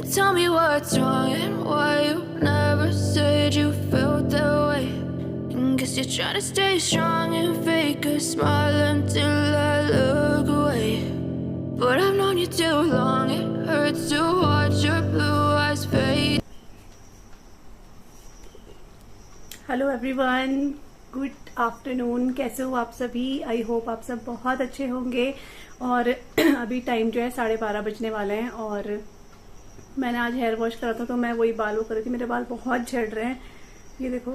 tell me what's wrong and why you never said you felt that way. And guess you're trying to stay strong and fake a smile until I look away. But I've known you too long, it hurts to watch your blue eyes fade. Hello everyone, good afternoon. कैसे हो आप सभी? I hope आप सब बहुत अच्छे होंगे। और अभी टाइम जो है 12:30 बजने वाले हैं और मैंने आज हेयर वॉश करा था तो मैं वही बाल वो कर रही थी। मेरे बाल बहुत झड़ रहे हैं, ये देखो।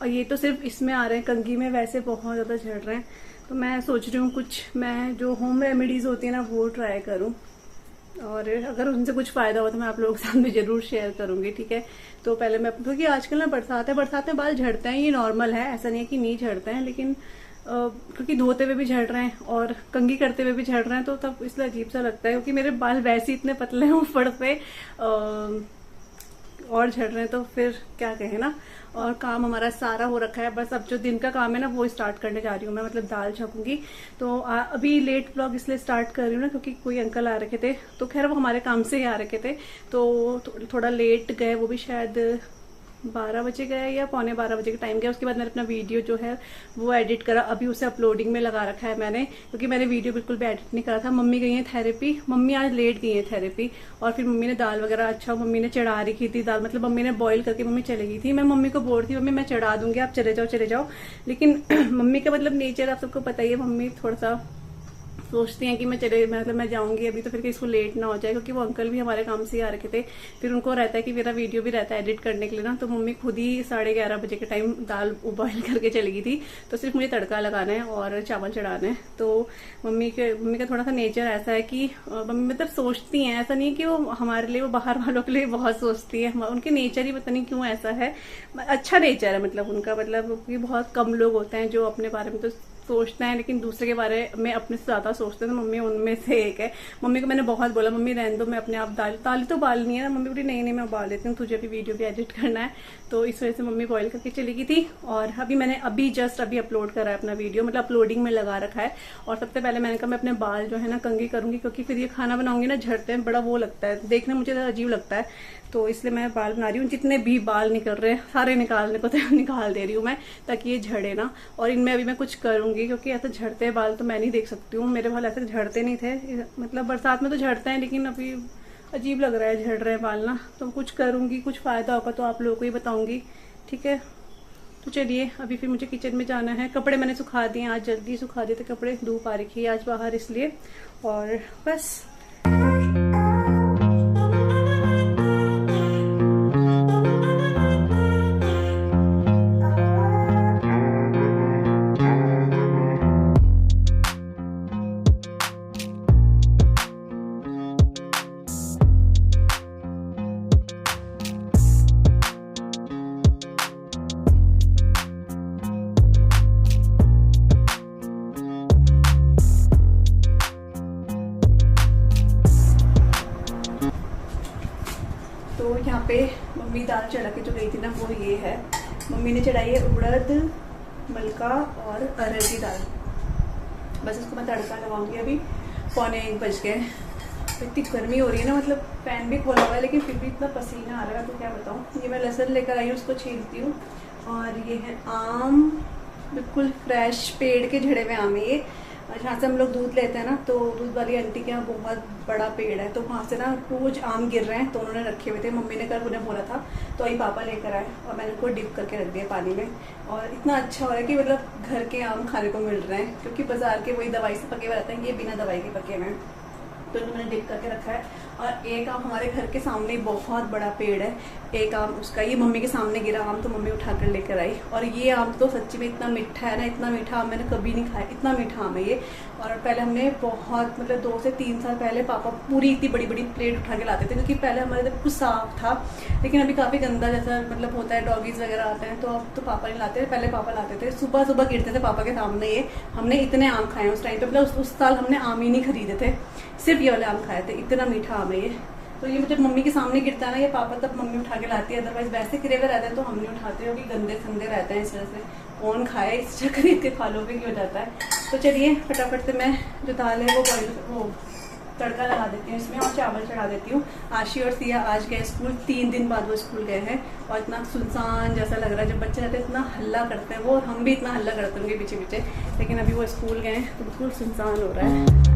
और ये तो सिर्फ इसमें आ रहे हैं, कंघी में वैसे बहुत ज़्यादा झड़ रहे हैं। तो मैं सोच रही हूँ कुछ मैं जो होम रेमेडीज़ होती है ना वो ट्राई करूँ, और अगर उनसे कुछ फायदा हो तो मैं आप लोगों के सामने जरूर शेयर करूंगी, ठीक है। तो पहले मैं, क्योंकि आजकल ना बरसात में बाल झड़ते हैं, ये नॉर्मल है, ऐसा नहीं है कि नहीं झड़ते हैं, लेकिन क्योंकि धोते हुए भी झड़ रहे हैं और कंघी करते हुए भी झड़ रहे हैं तो तब इसलिए अजीब सा लगता है, क्योंकि मेरे बाल वैसे इतने पतले हैं ऊपर से और झड़ रहे हैं, तो फिर क्या कहें ना। और काम हमारा सारा हो रखा है, बस अब जो दिन का काम है ना वो स्टार्ट करने जा रही हूँ मैं, मतलब दाल छकूंगी। तो अभी लेट व्लॉग इसलिए स्टार्ट कर रही हूँ ना क्योंकि कोई अंकल आ रखे थे, तो खैर वो हमारे काम से ही आ रखे थे, तो थोड़ा लेट गए। वो भी शायद 12 बजे गए या 11:15 बजे के टाइम गया। उसके बाद मैंने अपना वीडियो जो है वो एडिट करा, अभी उसे अपलोडिंग में लगा रखा है मैंने, क्योंकि मैंने वीडियो बिल्कुल भी एडिट नहीं करा था। मम्मी गई है थेरेपी, मम्मी आज लेट गई है थेरेपी, और फिर मम्मी ने दाल वगैरह, अच्छा मम्मी ने चढ़ा रखी थी दाल, मतलब मम्मी ने बॉईल करके मम्मी चली गई थी। मैं मम्मी को बोल रही थी मम्मी मैं चढ़ा दूंगी, आप चले जाओ, लेकिन मम्मी का मतलब नेचर आप सबको पता ही है, मम्मी थोड़ा सा सोचती हैं कि मैं जाऊंगी अभी तो फिर इसको लेट ना हो जाए, क्योंकि वो अंकल भी हमारे काम से ही आ रखे थे। फिर उनको रहता है कि मेरा वीडियो भी रहता है एडिट करने के लिए ना, तो मम्मी खुद ही 11:30 बजे के टाइम दाल बॉईल करके चली गई थी। तो सिर्फ मुझे तड़का लगाना है और चावल चढ़ाना है। तो मम्मी का थोड़ा सा नेचर ऐसा है कि मम्मी मतलब सोचती हैं, ऐसा नहीं है कि वो हमारे लिए, वो बाहर वालों के लिए बहुत सोचती है, उनके नेचर ही पता नहीं क्यों ऐसा है। अच्छा नेचर है मतलब उनका, मतलब बहुत कम लोग होते हैं जो अपने बारे में तो सोचते हैं लेकिन दूसरे के बारे में अपने से ज्यादा सोचते हैं, तो मम्मी उनमें से एक है। मम्मी को मैंने बहुत बोला मम्मी रहने दो, मैं अपने आप दाल तो बालनी है ना। मम्मी बोली नहीं मैं उबाल देती हूँ, तुझे अभी वीडियो भी एडिट करना है। तो इस वजह से मम्मी बॉईल करके चली गई थी। और मैंने जस्ट अभी अपलोड करा है अपना वीडियो, मतलब अपलोडिंग में लगा रखा है। और सबसे पहले मैंने कहा मैं अपने बाल जो है ना कंघी करूंगी, क्योंकि फिर ये खाना बनाऊंगी ना झड़ते हैं, बड़ा वो लगता है देखने मुझे अजीब लगता है, तो इसलिए मैं बाल बना रही हूँ। जितने भी बाल निकल रहे हैं सारे निकालने को तो निकाल दे रही हूँ मैं, ताकि ये झड़े ना। और इनमें अभी मैं कुछ करूंगी, क्योंकि ऐसे झड़ते हैं बाल तो मैं नहीं देख सकती हूँ। मेरे बाल ऐसे झड़ते नहीं थे, मतलब बरसात में तो झड़ते हैं, लेकिन अभी अजीब लग रहा है झड़ रहे हैं बाल ना। तो कुछ करूंगी, कुछ फायदा होगा तो आप लोगों को ही बताऊंगी, ठीक है। तो चलिए अभी फिर मुझे किचन में जाना है। कपड़े मैंने सुखा दिए, आज जल्दी सुखा दिए थे कपड़े, धूप आ रखी है आज बाहर इसलिए। और बस तो यहाँ पे मम्मी दाल चढ़ा के जो गई थी ना वो ये है। मम्मी ने चढ़ाई है उड़द, मलका और अरहर की दाल। बस इसको मैं तड़का लगाऊंगी। अभी 12:45 बज गए। इतनी गर्मी हो रही है ना, मतलब फैन भी खोला हुआ है लेकिन फिर भी इतना पसीना आ रहा है तो क्या बताऊँ। ये मैं लहसुन लेकर आई हूँ, उसको छीलती हूँ। और ये है आम, बिल्कुल फ्रेश पेड़ के झड़े हुए आम है ये। जहाँ से हम लोग दूध लेते हैं ना, तो दूध वाली आंटी के यहाँ बहुत बड़ा पेड़ है, तो वहाँ से ना रोज आम गिर रहे हैं, तो उन्होंने रखे हुए थे। मम्मी ने कल उन्हें बोला था तो वही पापा लेकर आए और मैंने उनको डिप करके रख दिया पानी में। और इतना अच्छा हो रहा है कि मतलब घर के आम खाने को मिल रहे हैं, क्योंकि बाजार के वही दवाई से पके हुए रहते हैं, ये बिना दवाई के पके हुए हैं। तो मैंने डिप करके रखा है। और एक आम हमारे घर के सामने बहुत बड़ा पेड़ है, एक आम उसका, ये मम्मी के सामने गिरा आम तो मम्मी उठा कर लेकर आई। और ये आम तो सच्ची में इतना मीठा है ना, इतना मीठा आम मैंने कभी नहीं खाया, इतना मीठा आम है ये। और पहले हमने बहुत, मतलब 2 से 3 साल पहले पापा पूरी इतनी बड़ी बड़ी प्लेट उठा के लाते थे, क्योंकि पहले हमारे इधर कुछ साफ था, लेकिन अभी काफ़ी गंदा जैसा मतलब होता है, डॉगीज वगैरह आते हैं, तो अब तो पापा नहीं लाते, पहले पापा लाते थे। सुबह सुबह गिरते थे पापा के सामने ये। हमने इतने आम खाए उस टाइम पे, मतलब उस साल हमने आम ही नहीं खरीदे थे, सिर्फ ये वाले आम खाए थे, इतना मीठा आम है ये। तो ये जब मम्मी के सामने गिरता है ना ये पापा, तब मम्मी उठा के लाती है, अदरवाइज वैसे गिरे हुए रहते हैं तो हम नहीं उठाते, क्योंकि गंदे संदे रहते हैं, इस वजह से कौन खाए, इस खरीद के खा लो भी हो जाता है। तो चलिए फटाफट से मैं जो दाल है वो तड़का लगा देती हूँ इसमें और चावल चढ़ा देती हूँ। आशी और सिया आज गए स्कूल, 3 दिन बाद वो स्कूल गए हैं और इतना सुनसान जैसा लग रहा है। जब बच्चे रहते हैं इतना हल्ला करते हैं वो, हम भी इतना हल्ला करते हैं उनके पीछे पीछे, लेकिन अभी वो स्कूल गए हैं तो बिल्कुल सुनसान हो रहा है।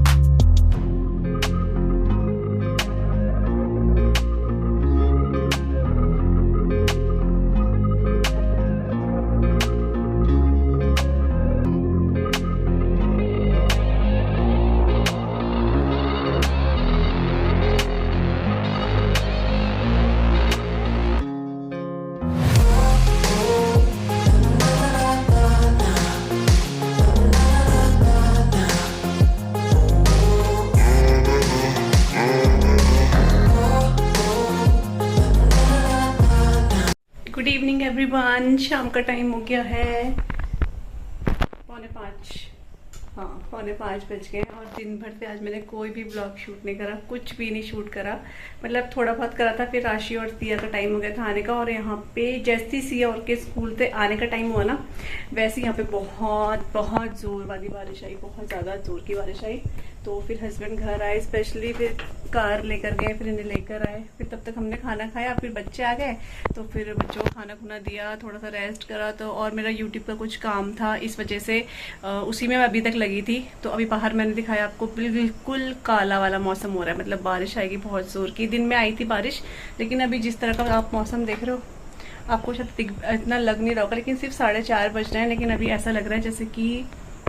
गुड इवनिंग एवरीवन, शाम का टाइम हो गया है 4:45, हाँ 4:45 बज गए और दिन भर से आज मैंने कोई भी ब्लॉग शूट नहीं करा, कुछ भी नहीं शूट करा। मतलब थोड़ा बहुत करा था, फिर आशी और सिया का टाइम हो गया था आने का और यहाँ पे जैसे ही सिया और के स्कूल से आने का टाइम हुआ ना, वैसे यहाँ पे बहुत बहुत जोर वाली बारिश आई, बहुत ज़्यादा जोर की बारिश आई। तो फिर हस्बैंड घर आए स्पेशली, फिर कार लेकर गए, फिर इन्हें लेकर आए, फिर तब तक हमने खाना खाया, फिर बच्चे आ गए तो फिर बच्चों को खाना खुना दिया, थोड़ा सा रेस्ट करा। तो और मेरा यूट्यूब का कुछ काम था, इस वजह से उसी में अभी तक लगी थी। तो अभी बाहर मैंने दिखाया आपको, बिल्कुल काला वाला मौसम हो रहा है, मतलब बारिश आएगी बहुत जोर की। दिन में आई थी बारिश, लेकिन अभी जिस तरह का आप मौसम देख रहे हो आपको शायद इतना लग नहीं रहा होगा, लेकिन सिर्फ 4:30 बज रहे हैं, लेकिन अभी ऐसा लग रहा है जैसे कि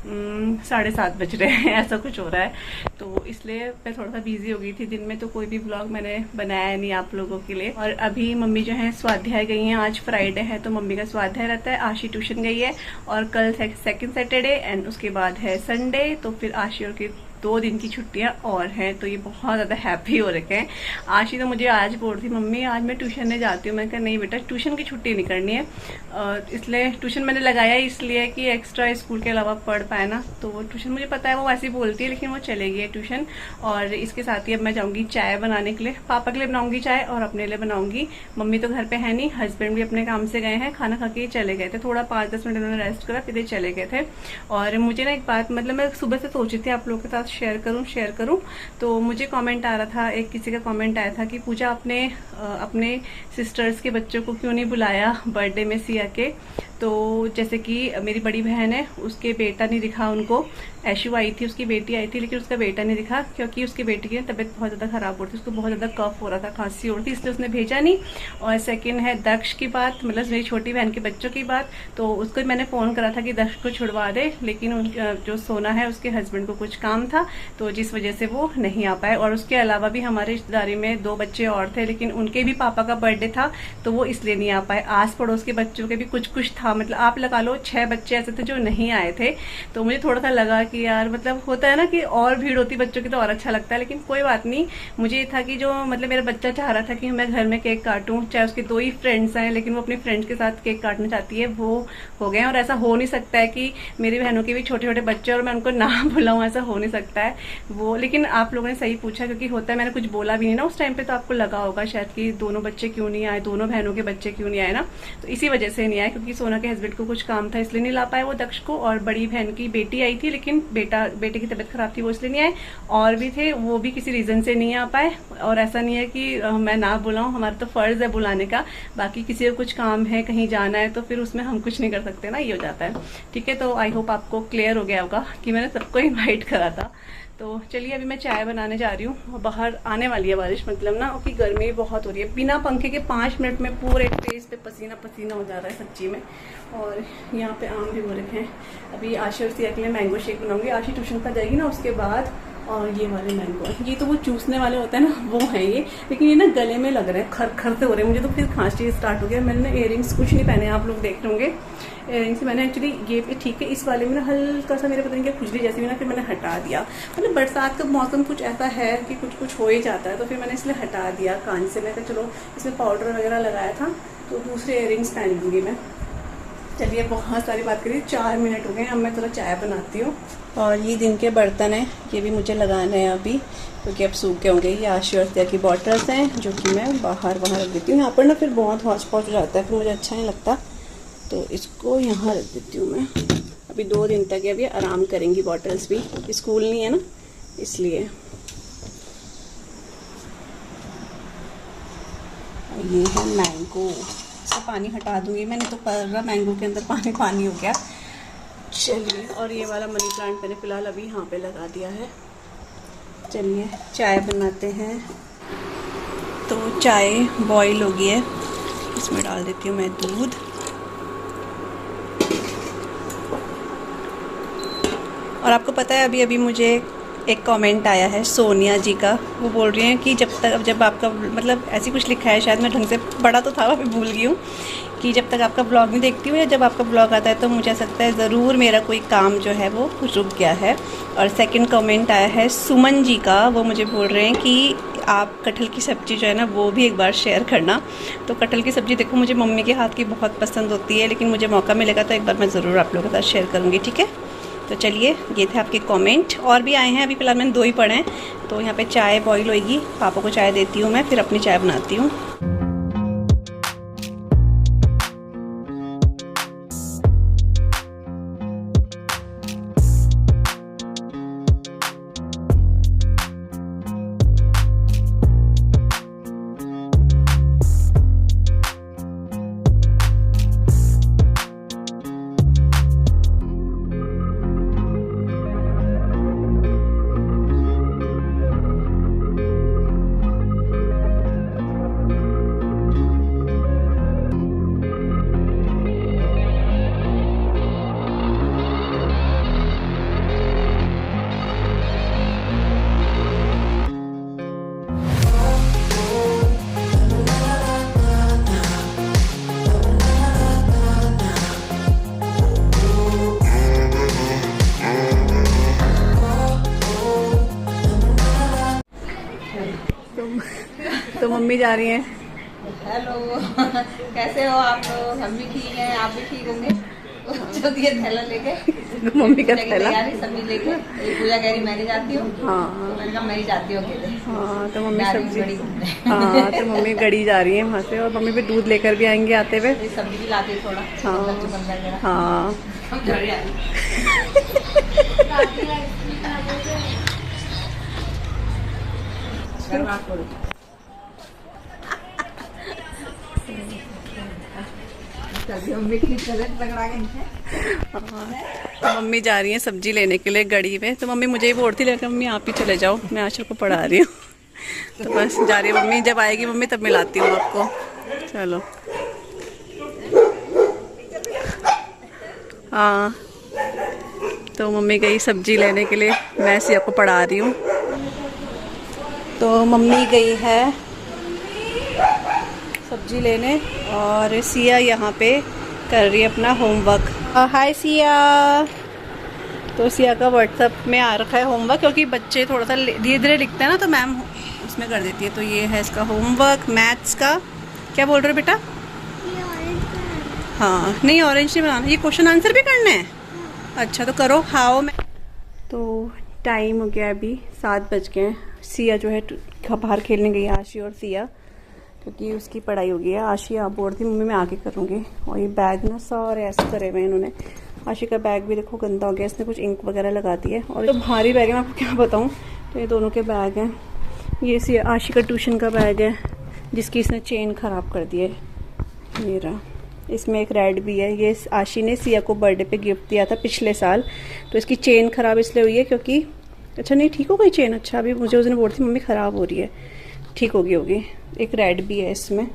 7:30 बज रहे हैं, ऐसा कुछ हो रहा है। तो इसलिए मैं थोड़ा सा बिजी हो गई थी दिन में, तो कोई भी ब्लॉग मैंने बनाया नहीं आप लोगों के लिए। और अभी मम्मी जो है स्वाध्याय गई हैं, आज फ्राइडे है तो मम्मी का स्वाध्याय रहता है। आशी ट्यूशन गई है और कल सेकंड सैटरडे एंड उसके बाद है संडे, तो फिर आशी और की 2 दिन की छुट्टियां और हैं, तो ये बहुत ज़्यादा हैप्पी हो रखे हैं। आशी तो मुझे आज बोल रही थी मम्मी आज मैं ट्यूशन नहीं जाती हूँ। मैंने कहा नहीं बेटा, ट्यूशन की छुट्टी नहीं करनी है, इसलिए ट्यूशन मैंने लगाया इसलिए कि एक्स्ट्रा स्कूल के अलावा पढ़ पाए ना। तो वो ट्यूशन मुझे पता है वो वैसे ही बोलती है, लेकिन वो चलेगी है ट्यूशन। और इसके साथ ही अब मैं जाऊँगी चाय बनाने के लिए, पापा के लिए बनाऊँगी चाय और अपने लिए बनाऊँगी। मम्मी तो घर पर है नहीं, हस्बैंड भी अपने काम से गए हैं, खाना खा के चले गए थे, थोड़ा 5-10 मिनट उन्होंने रेस्ट करा फिर चले गए थे। और मुझे ना एक बात, मतलब मैं सुबह से सोची थी आप लोगों के साथ शेयर करूं, तो मुझे कमेंट आ रहा था, एक किसी का कमेंट आया था कि पूजा अपने सिस्टर्स के बच्चों को क्यों नहीं बुलाया बर्थडे में सिया के। तो जैसे कि मेरी बड़ी बहन है, उसके बेटा नहीं दिखा उनको, ऐशु आई थी उसकी बेटी आई थी, लेकिन उसका बेटा नहीं दिखा क्योंकि उसकी बेटी की तबीयत बहुत ज़्यादा खराब हो रही थी, उसको बहुत ज़्यादा कफ हो रहा था, खांसी हो रही थी, इसलिए उसने भेजा नहीं। और सेकंड है दक्ष की बात, मतलब मेरी छोटी बहन के बच्चों की बात, तो उसको मैंने फ़ोन करा था कि दक्ष को छुड़वा दे, लेकिन जो सोना है उसके हस्बैंड को कुछ काम था तो जिस वजह से वो नहीं आ पाए। और उसके अलावा भी हमारे रिश्तेदारी में 2 बच्चे और थे, लेकिन उनके भी पापा का बर्थडे था तो वो इसलिए नहीं आ पाए। आस पड़ोस के बच्चों के भी कुछ था, मतलब आप लगा लो 6 बच्चे ऐसे थे जो नहीं आए थे। तो मुझे थोड़ा सा लगा कि यार, मतलब होता है ना कि और भीड़ होती बच्चों की तो और अच्छा लगता है, लेकिन कोई बात नहीं। मुझे ये था कि जो मतलब मेरा बच्चा चाह रहा था कि मैं घर में केक काटूं, चाहे उसके 2 ही फ्रेंड्स हैं, लेकिन वो अपनी फ्रेंड्स के साथ केक काटना चाहती है, वो हो गए। और ऐसा हो नहीं सकता है कि मेरी बहनों के भी छोटे छोटे बच्चे और मैं उनको ना बुलाऊं, ऐसा हो नहीं सकता है वो। लेकिन आप लोगों ने सही पूछा, क्योंकि होता है मैंने कुछ बोला भी नहीं ना उस टाइम पे, तो आपको लगा होगा शायद कि दोनों बच्चे क्यों नहीं आए, दोनों बहनों के बच्चे क्यों नहीं आए ना। तो इसी वजह से नहीं आए, क्योंकि सोना के हस्बैंड को कुछ काम था इसलिए नहीं ला पाए वो दक्ष को। और बड़ी बहन की बेटी आई थी, लेकिन बेटे की तबीयत खराब थी वो इसलिए नहीं आए। और भी थे वो भी किसी रीजन से नहीं आ पाए। और ऐसा नहीं है कि मैं ना बुलाऊं, हमारा तो फर्ज है बुलाने का, बाकी किसी को कुछ काम है कहीं जाना है तो फिर उसमें हम कुछ नहीं कर सकते ना, ये हो जाता है। ठीक है, तो आई होप आपको क्लियर हो गया होगा कि मैंने सबको इन्वाइट करा था। तो चलिए अभी मैं चाय बनाने जा रही हूँ, बाहर आने वाली है बारिश, मतलब ना कि गर्मी बहुत हो रही है। बिना पंखे के 5 मिनट में पूरे फेस पे पसीना पसीना हो जा रहा है सच्ची में। और यहाँ पे आम भी हो रखे हैं। अभी आशी और सिया के लिए मैंगो शेक बनाऊंगी, आशी ट्यूशन पर जाएगी ना उसके बाद। और ये वाले मैंगो, ये तो वो चूसने वाले होते हैं ना, वो है ये, लेकिन ये ना गले में लग रहे हैं, खर से हो रहे हैं मुझे, तो फिर खांसी स्टार्ट हो गया। मैंने इयररिंग्स कुछ नहीं पहने, आप लोग देख रहे होंगे इयररिंग्स मैंने एक्चुअली ये ठीक है, इस वाले में ना हल्का सा मेरे पता नहीं क्या खुजली जैसी हुई ना, फिर मैंने हटा दिया। मतलब बरसात का मौसम कुछ ऐसा है कि कुछ हो ही जाता है, तो फिर मैंने इसलिए हटा दिया कान से। मैं चलो इसमें पाउडर वगैरह लगाया था, तो दूसरे इयररिंग्स पहन लूँगी मैं। चलिए बहुत सारी बात करिए, 4 मिनट हो गए, अब मैं थोड़ा चाय बनाती हूँ। और ये दिन के बर्तन हैं, ये भी मुझे लगाना है अभी, क्योंकि अब सूख गए होंगे। ये आशी और सिया की बॉटल्स हैं जो कि मैं बाहर वहाँ रख देती हूँ। यहाँ पर ना फिर बहुत हौच पौच हो जाता है, फिर मुझे अच्छा नहीं लगता, तो इसको यहाँ रख देती हूँ मैं। अभी 2 दिन तक अभी आराम करेंगी बॉटल्स भी, स्कूल नहीं है ना इसलिए। ये है मैंगो, इसका पानी हटा दूंगी मैंने, तो पूरा मैंगो के अंदर पानी पानी हो गया। चलिए, और ये वाला मनी प्लांट मैंने फ़िलहाल अभी यहाँ पे लगा दिया है। चलिए चाय बनाते हैं। तो चाय बॉईल हो गई है, इसमें डाल देती हूँ मैं दूध। और आपको पता है अभी अभी मुझे एक कमेंट आया है सोनिया जी का, वो बोल रही हैं कि जब आपका मतलब ऐसी कुछ लिखा है, शायद मैं ढंग से पढ़ा तो था, अभी भूल गई हूँ, कि जब तक आपका ब्लॉग नहीं देखती हूँ या जब आपका ब्लॉग आता है तो मुझे ऐसा लगता है ज़रूर मेरा कोई काम जो है वो रुक गया है। और सेकंड कमेंट आया है सुमन जी का, वो मुझे बोल रहे हैं कि आप कटहल की सब्ज़ी जो है ना वो भी एक बार शेयर करना। तो कटहल की सब्ज़ी देखो मुझे मम्मी के हाथ की बहुत पसंद होती है, लेकिन मुझे मौका मिलेगा तो एक बार मैं ज़रूर आप लोगों के साथ शेयर करूँगी, ठीक है। तो चलिए, ये थे आपके कमेंट, और भी आए हैं, अभी फ़िलहाल मैंने 2 ही पढ़े हैं। तो यहाँ पे चाय बॉईल होएगी, पापा को चाय देती हूँ मैं, फिर अपनी चाय बनाती हूँ। तो मम्मी जा रही हैं। हेलो, कैसे हो आप लोग? हम भी ठीक हैं, आप भी ठीक होंगे। जो दिए थैला लेके, मम्मी का थैला सब्जी लेके, पूजा कह रही मैं नहीं जाती हूँ। हाँ, तो मैंने कहा मैं ही जाती हूँ अकेले। हाँ, तो मम्मी सब्जी गड़ी हाँ, तो मम्मी गड़ी जा रही है वहाँ से, और मम्मी भी दूध लेकर भी आएंगे आते हुए। सब्जी भी लाती थोड़ा। हाँ हाँ। मम्मी जा रही है सब्जी लेने के लिए गड़ी में, तो मम्मी मुझे ही बोलती लेकर मम्मी आप ही चले जाओ, मैं आशा को पढ़ा रही हूँ। तो बस जा रही है मम्मी, जब आएगी मम्मी तब मिलाती हूँ आपको। चलो, हाँ, तो मम्मी गई सब्जी लेने के लिए, मैं सिया को पढ़ा रही हूँ। तो मम्मी गई है सब्जी लेने और सिया यहाँ पे कर रही है अपना होमवर्क। हाय सिया। तो सिया का व्हाट्सएप में आ रखा है होमवर्क, क्योंकि बच्चे थोड़ा सा धीरे धीरे लिखते हैं ना, तो मैम उसमें कर देती है। तो ये है इसका होमवर्क मैथ्स का। क्या बोल रहे हो बेटा? हाँ, नहीं ऑरेंज नहीं बनाना, ये क्वेश्चन आंसर भी करना है। अच्छा, तो करो। हाओ में तो टाइम हो गया, अभी 7 बज गए। सिया जो है बाहर खेलने गई है, आशी और सिया, क्योंकि उसकी पढ़ाई हो गई है। आशी आप बोल रही मम्मी मैं आके करूँगी। और ये बैग ना सारे ऐसे करे हुए इन्होंने। आशी का बैग भी देखो गंदा हो गया, इसने कुछ इंक वगैरह लगा दी है। और तो भारी बैग है, मैं आपको क्या बताऊँ। तो ये दोनों के बैग हैं। ये सिया आशी का ट्यूशन का बैग है, जिसकी इसने चेन ख़राब कर दी है। ये रहा, इसमें एक रेड भी है। ये आशी ने सिया को बर्थडे पे गिफ्ट दिया था पिछले साल, तो इसकी चेन ख़राब इसलिए हुई है क्योंकि अच्छा नहीं ठीक हो गई चेन। अच्छा, अभी मुझे उस दिन बोल रही थी मम्मी ख़राब हो रही है, ठीक होगी। एक रेड भी है इसमें।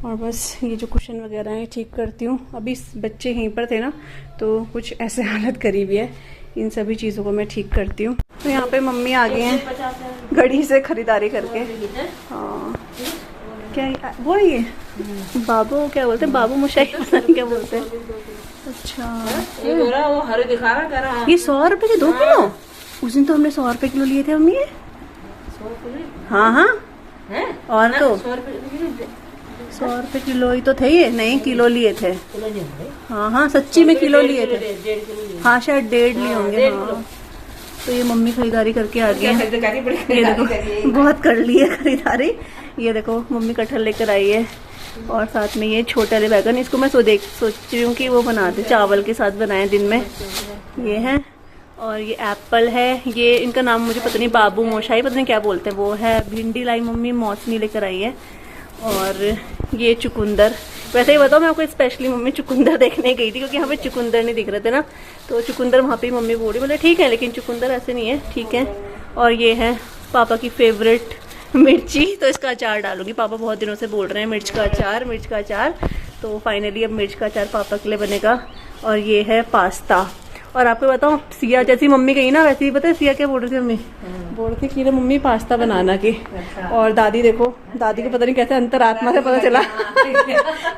और बस ये जो कुशन वगैरह है ठीक करती हूँ। अभी बच्चे यहीं पर थे ना, तो कुछ ऐसे हालत करी भी है, इन सभी चीज़ों को मैं ठीक करती हूँ। तो यहाँ पे मम्मी आ गई हैं घड़ी से खरीदारी करके। हाँ, क्या वो है ये बाबू, क्या बोलते हैं, बाबू मोशाई, पता नहीं क्या बोलते हैं। अच्छा, ये बोला वो हरे दिखा रहा कर रहा। ये 100 रुपए के 2 किलो? उस दिन तो हमने 100 रुपए किलो लिए थे मम्मी। हाँ हाँ, और तो 100 रुपए किलो ही तो थे ये। नहीं, किलो लिए थे। हाँ हाँ, सच्ची में किलो लिए थे। हाँ, शायद 1.5 लिए होंगे। हाँ, तो ये मम्मी खरीदारी करके आ गई है। ये देखो बहुत कर ली है खरीदारी। ये देखो मम्मी कटहल लेकर आई है, और साथ में ये छोटे वाले बैगन, इसको मैं सोच रही हूँ कि वो बना दे, चावल के साथ बनाए दिन में। ये है, और ये एप्पल है। ये इनका नाम मुझे पता नहीं, बाबू मोशाई पता नहीं क्या बोलते हैं, वो है। भिंडी लाई मम्मी, मौसमी लेकर आई है। और ये चुकंदर। वैसे ही बताओ, मैं आपको स्पेशली मम्मी चुकंदर देखने गई थी क्योंकि यहाँ पे चुकंदर नहीं दिख रहे थे ना, तो चुकंदर वहाँ पे मम्मी बोल रही, मतलब ठीक है लेकिन चुकंदर ऐसे नहीं है, ठीक है। और ये है पापा की फेवरेट मिर्ची, तो इसका अचार डालूंगी। पापा बहुत दिनों से बोल रहे हैं मिर्च का अचार, तो फाइनली अब मिर्च का अचार पापा के लिए बनेगा। और ये है पास्ता। और आपको बताऊं, सिया जैसी मम्मी गई ना वैसे ही, पता है सिया क्या बोल रही थी मम्मी? बोल रही थी कि मम्मी पास्ता बनाना की। और दादी देखो, दादी को पता नहीं कैसे अंतरात्मा से पता चला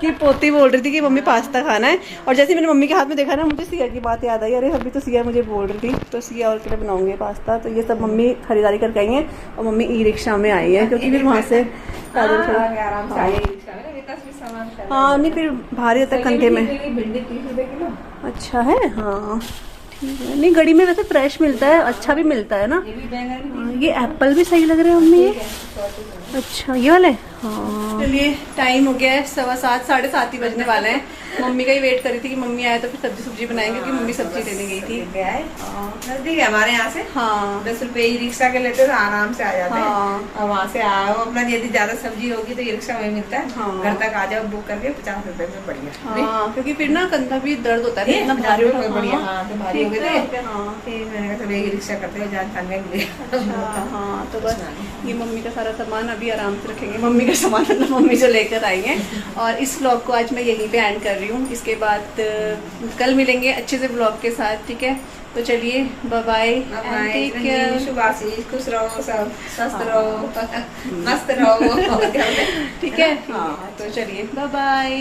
कि पोती बोल रही थी कि मम्मी पास्ता खाना है। और जैसे मैंने मम्मी के हाथ में देखा ना, मुझे सिया की बात याद आई, अरे अभी तो सिया मुझे बोल रही थी, तो सिया और के लिए बनाऊंगी पास्ता। तो ये सब मम्मी खरीदारी करके आई है और मम्मी ई रिक्शा में आई है क्योंकि फिर वहाँ से हाँ नहीं फिर भारी होता है कंधे में। अच्छा है, हाँ ठीक है। नहीं गड़ी में वैसे फ्रेश मिलता है, अच्छा भी मिलता है ना। ये एप्पल भी सही लग रहे हैं मम्मी, ये अच्छा ये वाले। हाँ चलिए टाइम हो गया है 7:15 7:30 ही बजने वाले हैं। मम्मी का ही वेट कर रही थी कि मम्मी आए तो फिर सब्जी बनाएंगे, क्योंकि मम्मी सब्जी लेने गई थी। नजदीक है हमारे यहाँ से। हाँ 10 रुपए ई रिक्शा के लेते तो आराम से आ जाते हैं। और वहाँ से आओ अपना, यदि ज्यादा सब्जी होगी तो ई रिक्शा में मिलता है। हाँ। घर तक आ जाओ बुक करके 50 रुपए में बढ़िया। हाँ क्योंकि फिर ना कंधा भी दर्द होता है इतना भारी बढ़िया। भारी हो गए थे। मैंने कहा ई रिक्शा करते हुए जान खाने के लिए। हाँ तो बस ये मम्मी का सारा सामान अभी आराम से रखेंगे, मम्मी का सामान मतलब मम्मी जो लेकर आई है। और इस व्लॉग को आज मैं यहीं पे एंड कर रही हूँ। इसके बाद कल मिलेंगे अच्छे से व्लॉग के साथ, ठीक है। तो चलिए बाय बाय, शुभ आशीष, खुश रहो, सब स्वस्थ रहो, मस्त रहो, ठीक है। हाँ तो चलिए बाय बाय।